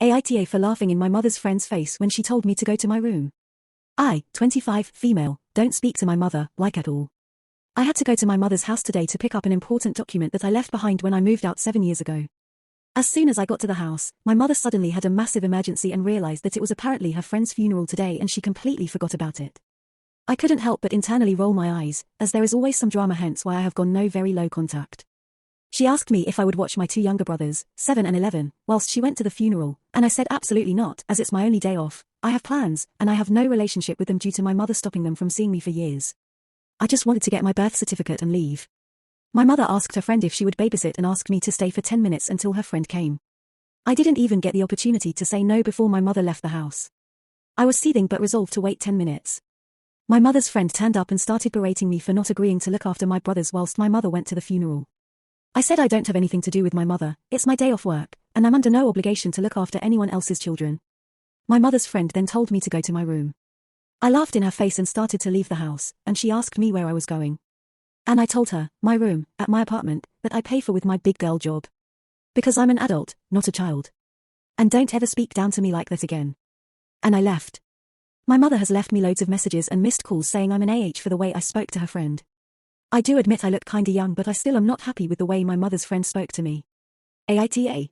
AITA for laughing in my mother's friend's face when she told me to go to my room. I, 25, female, don't speak to my mother, like at all. I had to go to my mother's house today to pick up an important document that I left behind when I moved out 7 years ago. As soon as I got to the house, my mother suddenly had a massive emergency and realized that it was apparently her friend's funeral today and she completely forgot about it. I couldn't help but internally roll my eyes, as there is always some drama, hence why I have gone no very low contact. She asked me if I would watch my two younger brothers, 7 and 11, whilst she went to the funeral, and I said absolutely not, as it's my only day off. I have plans, and I have no relationship with them due to my mother stopping them from seeing me for years. I just wanted to get my birth certificate and leave. My mother asked her friend if she would babysit and asked me to stay for 10 minutes until her friend came. I didn't even get the opportunity to say no before my mother left the house. I was seething but resolved to wait 10 minutes. My mother's friend turned up and started berating me for not agreeing to look after my brothers whilst my mother went to the funeral. I said I don't have anything to do with my mother, it's my day off work, and I'm under no obligation to look after anyone else's children. My mother's friend then told me to go to my room. I laughed in her face and started to leave the house, and she asked me where I was going. And I told her, my room, at my apartment, that I pay for with my big girl job. Because I'm an adult, not a child. And don't ever speak down to me like that again. And I left. My mother has left me loads of messages and missed calls saying I'm an AH for the way I spoke to her friend. I do admit I look kinda young, but I still am not happy with the way my mother's friend spoke to me. AITA.